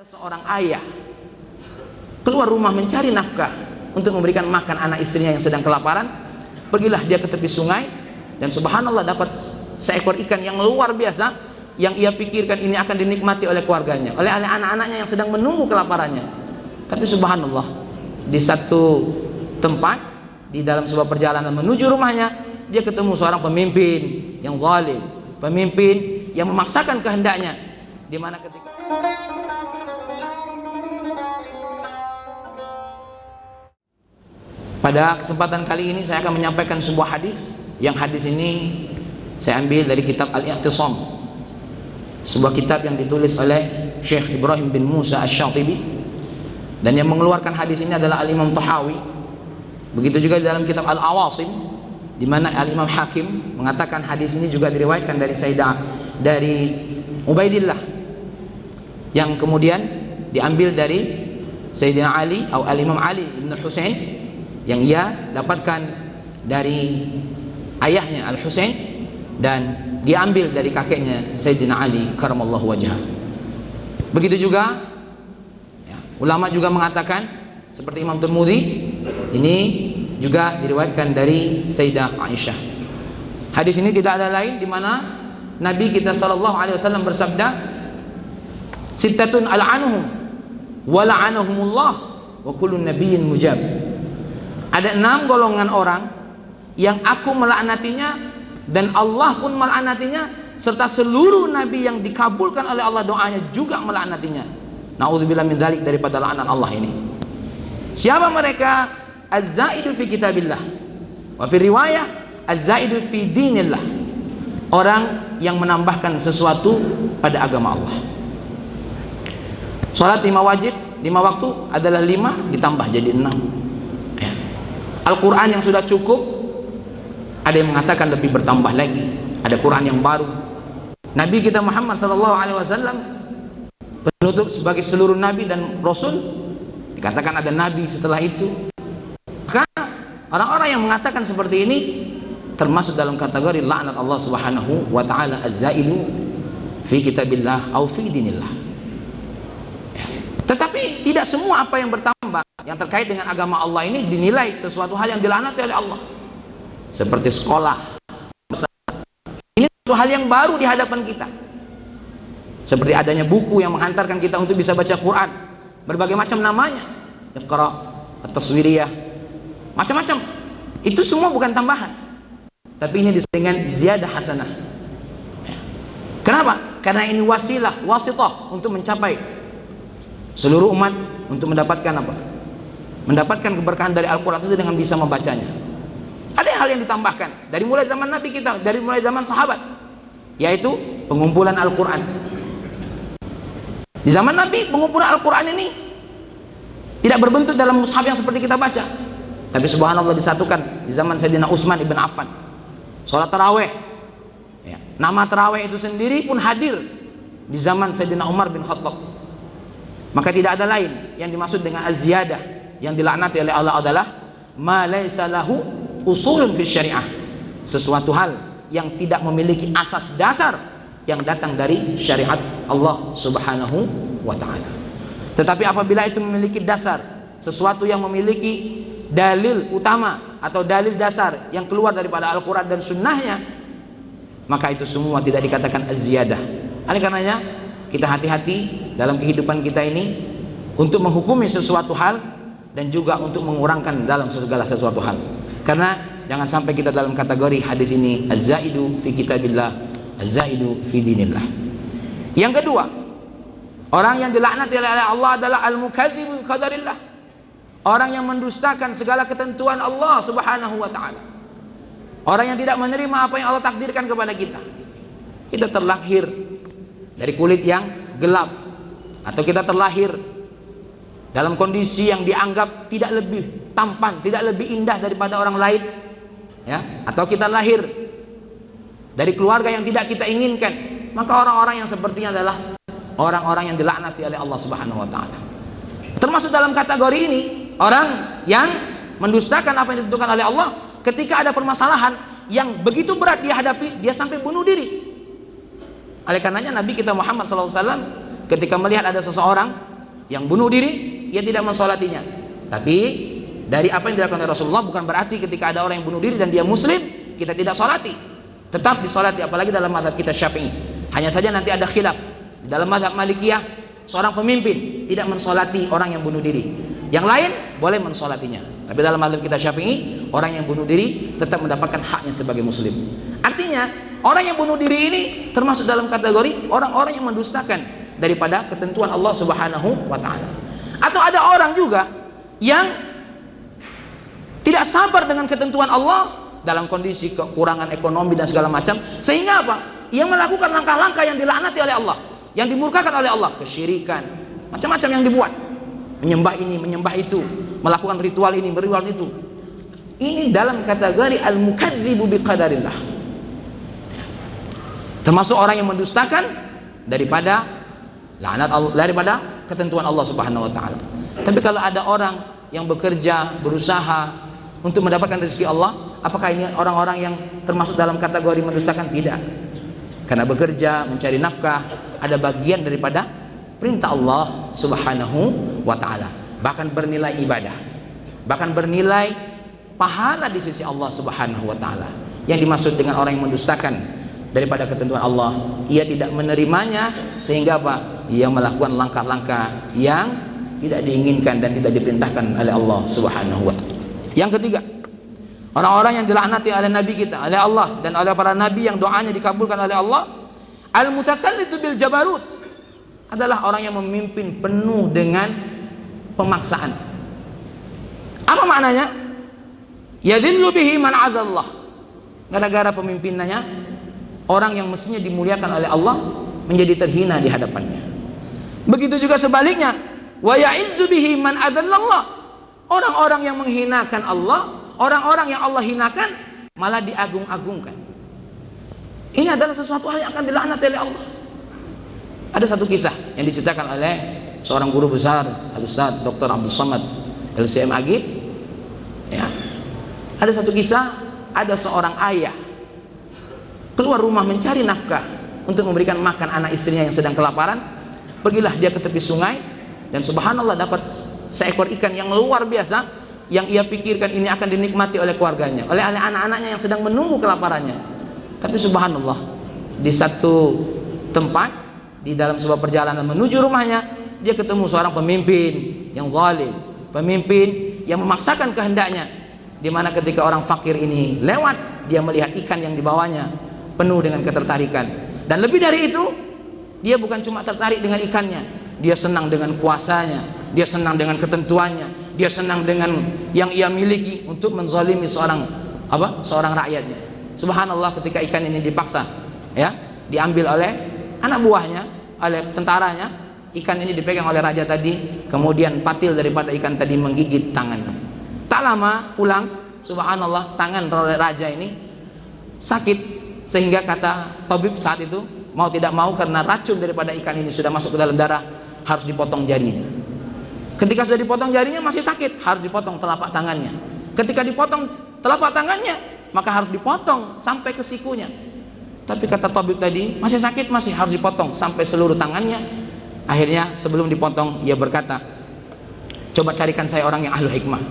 Seorang ayah keluar rumah mencari nafkah untuk memberikan makan anak istrinya yang sedang kelaparan. Pergilah dia ke tepi sungai dan subhanallah dapat seekor ikan yang luar biasa, yang ia pikirkan ini akan dinikmati oleh keluarganya, oleh anak-anaknya yang sedang menunggu kelaparannya. Tapi subhanallah, di satu tempat di dalam sebuah perjalanan menuju rumahnya, dia ketemu seorang pemimpin yang zalim, pemimpin yang memaksakan kehendaknya, di mana ketika pada kesempatan kali ini saya akan menyampaikan sebuah hadis, yang hadis ini saya ambil dari kitab Al-I'tisam, sebuah kitab yang ditulis oleh Syekh Ibrahim bin Musa Asy-Syatibi, dan yang mengeluarkan hadis ini adalah Al-Imam Tahawi. Begitu juga di dalam kitab Al-Awasim, di mana Al-Imam Hakim mengatakan hadis ini juga diriwayatkan dari Ubaidillah, yang kemudian diambil dari Sayyidina Ali atau Al-Imam Ali bin Husain, yang ia dapatkan dari ayahnya Al-Husain dan diambil dari kakeknya Sayyidina Ali karamallahu wajhah. Begitu juga ya, ulama juga mengatakan seperti Imam Tirmidzi, ini juga diriwayatkan dari Sayyidah Aisyah. Hadis ini tidak ada lain di mana Nabi kita sallallahu alaihi wasallam bersabda, "Sittatun al'anuhum wa la'anahumullah wa kullu nabiyyin mujab." Ada 6 golongan orang yang aku melaknatinya dan Allah pun melaknatinya, serta seluruh nabi yang dikabulkan oleh Allah doanya juga melaknatinya. Nauzubillah min dzalik, daripada laknat Allah ini. Siapa mereka? Az-zaidu fi kitabillah, wa fi riwayah az-zaidu fi dinillah. Orang yang menambahkan sesuatu pada agama Allah. Salat 5 wajib, 5 waktu adalah 5 ditambah jadi 6. Al-Quran yang sudah cukup, ada yang mengatakan lebih bertambah lagi, ada Quran yang baru. Nabi kita Muhammad SAW penutup sebagai seluruh nabi dan rasul, dikatakan ada nabi setelah itu. Maka orang-orang yang mengatakan seperti ini termasuk dalam kategori laknat Allah Subhanahu wa taala, az-zailu fi kitabillah au fi dinillah. Tetapi tidak semua apa yang bertambah yang terkait dengan agama Allah ini dinilai sesuatu hal yang dilaknati oleh Allah. Seperti sekolah, ini sesuatu hal yang baru di hadapan kita. Seperti adanya buku yang menghantarkan kita untuk bisa baca Quran, berbagai macam namanya, Iqra, At-Taswiriyah, macam-macam. Itu semua bukan tambahan, tapi ini dengan ziyadah hasanah. Kenapa? Karena ini wasilah, wasithah untuk mencapai seluruh umat untuk mendapatkan apa? Mendapatkan keberkahan dari Al-Quran itu dengan bisa membacanya. Ada hal yang ditambahkan dari mulai zaman Nabi kita, dari mulai zaman sahabat, yaitu pengumpulan Al-Quran. Di zaman Nabi, pengumpulan Al-Quran ini tidak berbentuk dalam mushaf yang seperti kita baca, tapi subhanallah disatukan di zaman Sayyidina Utsman ibn Affan. Sholat taraweh ya, nama taraweh itu sendiri pun hadir di zaman Sayyidina Umar bin Khattab. Maka tidak ada lain yang dimaksud dengan az-ziyadah yang dilaknati oleh Allah adalah ma laisa lahu usulun fi syariah, sesuatu hal yang tidak memiliki asas dasar yang datang dari syariat Allah Subhanahu wa taala. Tetapi apabila itu memiliki dasar, sesuatu yang memiliki dalil utama atau dalil dasar yang keluar daripada Al-Quran dan sunnahnya, maka itu semua tidak dikatakan az-ziyadah. Oleh karenanya kita hati-hati dalam kehidupan kita ini untuk menghukumi sesuatu hal dan juga untuk mengurangkan dalam segala sesuatu hal. Karena jangan sampai kita dalam kategori hadis ini az-zaidu fi kitabillah, az-zaidu fi dinillah. Yang kedua, orang yang dilaknati oleh Allah adalah al-mukadzibu bi qadarillah. Orang yang mendustakan segala ketentuan Allah Subhanahu wa taala. Orang yang tidak menerima apa yang Allah takdirkan kepada kita. Kita terlahir dari kulit yang gelap, atau kita terlahir dalam kondisi yang dianggap tidak lebih tampan, tidak lebih indah daripada orang lain, ya, atau kita lahir dari keluarga yang tidak kita inginkan, maka orang-orang yang sepertinya adalah orang-orang yang dilaknati oleh Allah Subhanahu wa taala. Termasuk dalam kategori ini orang yang mendustakan apa yang ditentukan oleh Allah. Ketika ada permasalahan yang begitu berat dia hadapi, dia sampai bunuh diri. Oleh karenanya Nabi kita Muhammad SAW ketika melihat ada seseorang yang bunuh diri, ia tidak mensolatinya. Tapi dari apa yang dilakukan oleh Rasulullah bukan berarti ketika ada orang yang bunuh diri dan dia muslim, kita tidak solati. Tetap disolati, apalagi dalam mazhab kita Syafi'i. Hanya saja nanti ada khilaf. Di dalam mazhab Malikiyah, seorang pemimpin tidak mensolati orang yang bunuh diri. Yang lain boleh mensolatinya. Tapi dalam mazhab kita Syafi'i, orang yang bunuh diri tetap mendapatkan haknya sebagai muslim. Artinya, orang yang bunuh diri ini termasuk dalam kategori orang-orang yang mendustakan daripada ketentuan Allah Subhanahu wa taala. Atau ada orang juga yang tidak sabar dengan ketentuan Allah dalam kondisi kekurangan ekonomi dan segala macam, sehingga apa? Ia melakukan langkah-langkah yang dilaknati oleh Allah, yang dimurkakan oleh Allah, kesyirikan, macam-macam yang dibuat, menyembah ini, menyembah itu, melakukan ritual ini, ritual itu. Ini dalam kategori al-mukadzibu biqadarillah, termasuk orang yang mendustakan daripada laknat Allah, daripada ketentuan Allah Subhanahu wa taala. Tapi kalau ada orang yang bekerja, berusaha untuk mendapatkan rezeki Allah, apakah ini orang-orang yang termasuk dalam kategori mendustakan? Tidak. Karena bekerja, mencari nafkah ada bagian daripada perintah Allah Subhanahu wa taala, bahkan bernilai ibadah, bahkan bernilai pahala di sisi Allah Subhanahu wa taala. Yang dimaksud dengan orang yang mendustakan daripada ketentuan Allah, ia tidak menerimanya, sehingga apa? Ia melakukan langkah-langkah yang tidak diinginkan dan tidak diperintahkan oleh Allah Subhanahu wa taala. Yang ketiga, orang-orang yang dilaknati oleh Nabi kita, oleh Allah dan oleh para nabi yang doanya dikabulkan oleh Allah, al-mutasallitu bil jabarut, adalah orang yang memimpin penuh dengan pemaksaan. Apa maknanya? Yadhillu bihi man azallah. Gara-gara pemimpinannya, orang yang mestinya dimuliakan oleh Allah menjadi terhina di hadapannya. Begitu juga sebaliknya, wa ya'izzu bihi man adallallah. Orang-orang yang menghinakan Allah, orang-orang yang Allah hinakan malah diagung-agungkan. Ini adalah sesuatu hal yang akan dilaknati oleh Allah. Ada satu kisah yang diceritakan oleh seorang guru besar, Al-Ustaz Dr. Abdul Somad LCM Agib. Ya. Ada satu kisah, ada seorang ayah keluar rumah mencari nafkah untuk memberikan makan anak istrinya yang sedang kelaparan. Pergilah dia ke tepi sungai dan subhanallah dapat seekor ikan yang luar biasa, yang ia pikirkan ini akan dinikmati oleh keluarganya, oleh anak-anaknya yang sedang menunggu kelaparannya. Tapi subhanallah, di satu tempat, di dalam sebuah perjalanan menuju rumahnya, dia ketemu seorang pemimpin yang zalim, pemimpin yang memaksakan kehendaknya, di mana ketika orang fakir ini lewat, dia melihat ikan yang dibawanya penuh dengan ketertarikan. Dan lebih dari itu, dia bukan cuma tertarik dengan ikannya, dia senang dengan kuasanya, dia senang dengan ketentuannya, dia senang dengan yang ia miliki untuk menzalimi seorang rakyatnya. Subhanallah, ketika ikan ini dipaksa, ya, diambil oleh anak buahnya, oleh tentaranya, ikan ini dipegang oleh raja tadi, kemudian patil daripada ikan tadi menggigit tangannya. Tak lama pulang, subhanallah, tangan raja ini sakit, sehingga kata tabib saat itu, mau tidak mau karena racun daripada ikan ini sudah masuk ke dalam darah, harus dipotong jarinya. Ketika sudah dipotong jarinya masih sakit, harus dipotong telapak tangannya. Ketika dipotong telapak tangannya, maka harus dipotong sampai ke sikunya. Tapi kata tabib tadi, masih sakit, masih harus dipotong sampai seluruh tangannya. Akhirnya sebelum dipotong, ia berkata, coba carikan saya orang yang ahlu hikmah.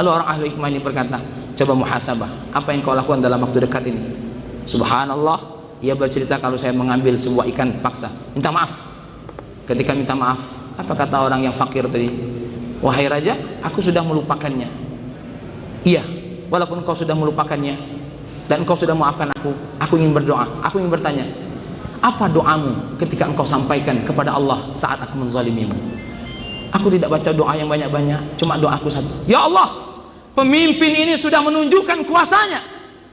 Lalu orang ahlu hikmah ini berkata, coba muhasabah, apa yang kau lakukan dalam waktu dekat ini? Subhanallah, ia bercerita, kalau saya mengambil sebuah ikan paksa, minta maaf. Ketika minta maaf, apa kata orang yang fakir tadi? Wahai raja, aku sudah melupakannya. Iya, walaupun kau sudah melupakannya dan engkau sudah maafkan aku ingin berdoa, aku ingin bertanya, apa doamu ketika engkau sampaikan kepada Allah saat aku menzalimimu? Aku tidak baca doa yang banyak-banyak, cuma doaku satu, ya Allah, pemimpin ini sudah menunjukkan kuasanya,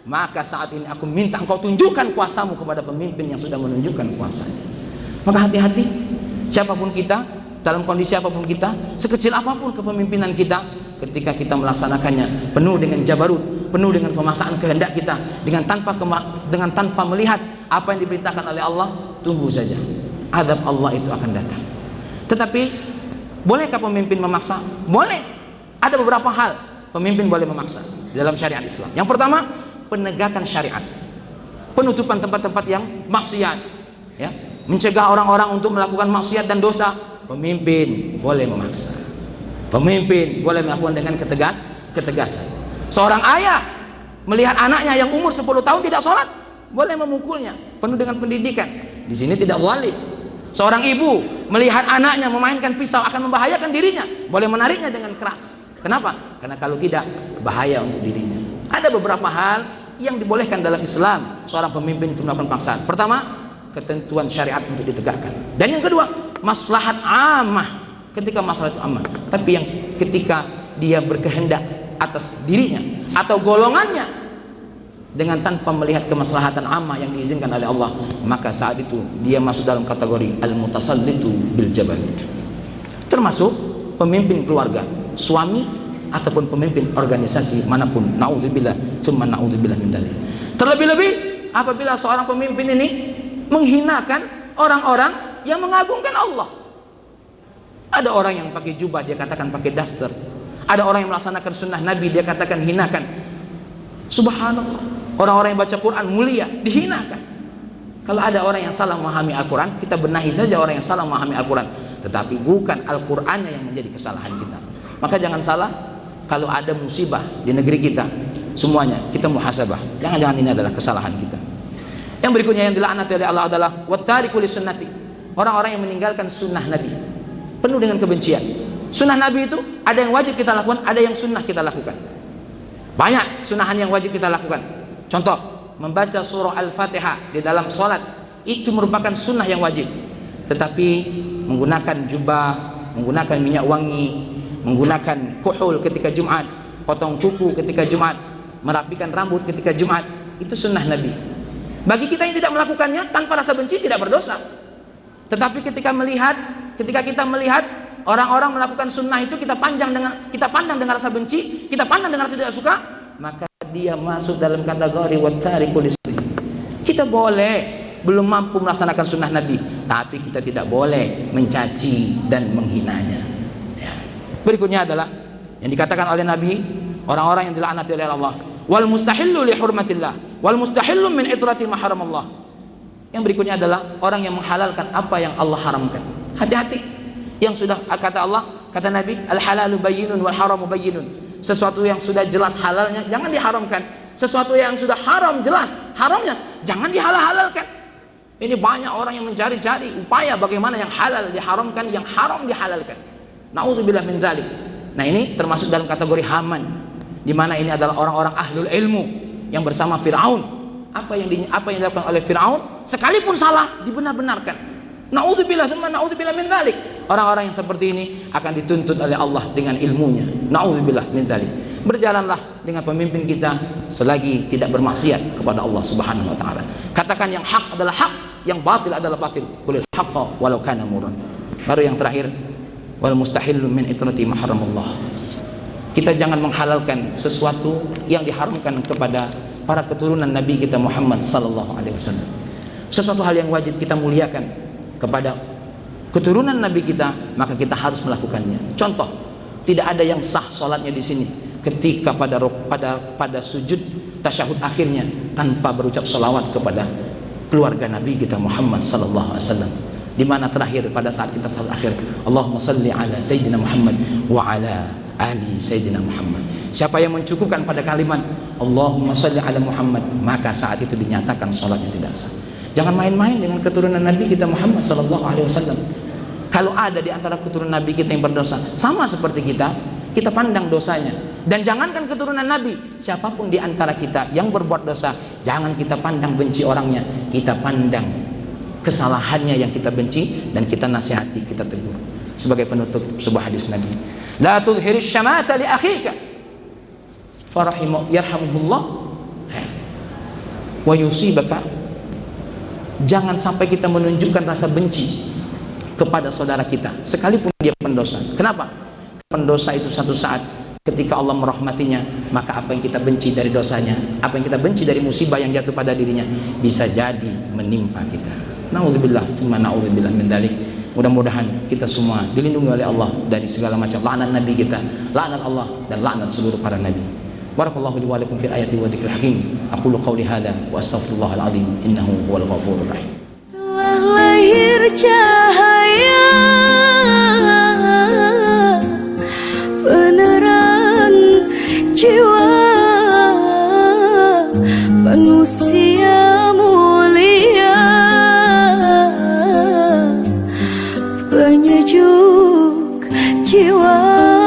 maka saat ini aku minta engkau tunjukkan kuasamu kepada pemimpin yang sudah menunjukkan kuasanya. Maka hati-hati, siapapun kita, dalam kondisi apapun kita, sekecil apapun kepemimpinan kita, ketika kita melaksanakannya penuh dengan jabarut, penuh dengan pemaksaan kehendak kita, dengan tanpa melihat apa yang diperintahkan oleh Allah, tunggu saja, azab Allah itu akan datang. Tetapi bolehkah pemimpin memaksa? Boleh. Ada beberapa hal pemimpin boleh memaksa dalam syariat Islam. Yang pertama, penegakan syariat, penutupan tempat-tempat yang maksiat, ya, mencegah orang-orang untuk melakukan maksiat dan dosa, Pemimpin boleh memaksa, pemimpin boleh melakukan dengan ketegasan. Seorang ayah melihat anaknya yang umur 10 tahun tidak sholat, boleh memukulnya, penuh dengan pendidikan. Di sini tidak zalim. Seorang ibu melihat anaknya memainkan pisau akan membahayakan dirinya, boleh menariknya dengan keras. Kenapa? Karena kalau tidak, bahaya untuk dirinya. Ada beberapa hal yang dibolehkan dalam Islam seorang pemimpin itu melakukan paksaan. Pertama, ketentuan syariat untuk ditegakkan. Dan yang kedua, maslahat ammah, ketika masalah itu ammah. Tapi yang ketika dia berkehendak atas dirinya atau golongannya dengan tanpa melihat kemaslahatan ammah yang diizinkan oleh Allah, maka saat itu dia masuk dalam kategori al-mutasallitu bil jabalit. Termasuk pemimpin keluarga, suami ataupun pemimpin organisasi manapun. Naudzubillah, tsumma naudzubillah min dzalik. Terlebih-lebih apabila seorang pemimpin ini menghinakan orang-orang yang mengagungkan Allah. Ada orang yang pakai jubah, dia katakan pakai daster. Ada orang yang melaksanakan sunnah Nabi, dia katakan hinakan. Subhanallah. Orang-orang yang baca Quran mulia, dihinakan. Kalau ada orang yang salah memahami Al-Quran, kita benahi saja orang yang salah memahami Al-Quran. Tetapi bukan Al-Qurannya yang menjadi kesalahan kita. Maka jangan salah, kalau ada musibah di negeri kita, semuanya kita muhasabah. Jangan-jangan ini adalah kesalahan kita. Yang berikutnya yang dilaknati oleh Allah adalah wattariku lisunnati. Orang-orang yang meninggalkan sunnah Nabi, penuh dengan kebencian. Sunnah Nabi itu ada yang wajib kita lakukan, ada yang sunnah kita lakukan. Banyak sunnahan yang wajib kita lakukan. Contoh, membaca surah Al-Fatihah di dalam sholat itu merupakan sunnah yang wajib. Tetapi menggunakan jubah, menggunakan minyak wangi, menggunakan kuhul ketika Jumat, potong kuku ketika Jumat, merapikan rambut ketika Jumat, itu sunnah Nabi. Bagi kita yang tidak melakukannya tanpa rasa benci tidak berdosa. Tetapi ketika kita melihat orang-orang melakukan sunnah itu, kita pandang dengan rasa benci, kita pandang dengan rasa tidak suka, maka dia masuk dalam kategori wattariku lisunnati. Kita boleh belum mampu melaksanakan sunnah Nabi, tapi kita tidak boleh mencaci dan menghinanya. Ya. Berikutnya adalah yang dikatakan oleh Nabi, orang-orang yang dilaknati oleh Allah, wal mustahillu li hurmatillah wal mustahillu min itrati ma haramallah. Yang berikutnya adalah orang yang menghalalkan apa yang Allah haramkan. Hati-hati. Yang sudah kata Allah, kata Nabi, al halalu bayyinun wal haramu bayyinun. Sesuatu yang sudah jelas halalnya jangan diharamkan. Sesuatu yang sudah haram jelas haramnya jangan dihalal-halalkan. Ini banyak orang yang mencari-cari upaya bagaimana yang halal diharamkan, yang haram dihalalkan. Naudzubillah min dzalik. Nah, ini termasuk dalam kategori Haman, di mana ini adalah orang-orang ahlul ilmu yang bersama Firaun. Apa yang dilakukan oleh Firaun sekalipun salah dibenar-benarkan. Naudzubillah tsumma naudzubillah min dzalik. Orang-orang yang seperti ini akan dituntut oleh Allah dengan ilmunya. Naudzubillah min dzalik. Berjalanlah dengan pemimpin kita selagi tidak bermaksiat kepada Allah Subhanahu wa taala. Katakan yang hak adalah hak, yang batil adalah batil. Qulil haqqa walau kana murran. Baru yang terakhir, wal mustahillu min itrati ma haramallah. Kita jangan menghalalkan sesuatu yang diharamkan kepada para keturunan Nabi kita Muhammad sallallahu alaihi wasallam. Sesuatu hal yang wajib kita muliakan kepada keturunan Nabi kita, maka kita harus melakukannya. Contoh, tidak ada yang sah sholatnya di sini ketika pada sujud tasyahud akhirnya tanpa berucap salawat kepada keluarga Nabi kita Muhammad sallallahu alaihi wasallam. Di mana terakhir pada saat kita salat akhir, Allahumma salli ala sayyidina Muhammad wa ala ali sayyidina Muhammad. Siapa yang mencukupkan pada kalimat Allahumma salli ala Muhammad, maka saat itu dinyatakan sholatnya tidak sah. Jangan main-main dengan keturunan Nabi kita Muhammad sallallahu alaihi wasallam. Kalau ada di antara keturunan Nabi kita yang berdosa, sama seperti kita pandang dosanya. Dan jangankan keturunan Nabi, siapapun di antara kita yang berbuat dosa, jangan kita pandang benci orangnya, kita pandang kesalahannya yang kita benci dan kita nasihati, kita tegur. Sebagai penutup sebuah hadis Nabi, la tudhiris syamata li akhika farahimu yarhamuhullah wa yusibaka. Jangan sampai kita menunjukkan rasa benci kepada saudara kita sekalipun dia pendosa. Kenapa? Pendosa itu satu saat ketika Allah merahmatinya, maka apa yang kita benci dari dosanya, apa yang kita benci dari musibah yang jatuh pada dirinya, bisa jadi menimpa kita. Naudzubillah, tsumma naudzubillah min dzalik. Mudah-mudahan kita semua dilindungi oleh Allah dari segala macam laknat Nabi kita, laknat Allah dan laknat seluruh para nabi. Barakallahu li wa lakum fil ayati wa dzikril hakim. Aqulu qawli hadza wa astaghfirullahal azim innahu huwal ghafurur rahim. Telah lahir cahaya manusia mulia, penyejuk jiwa.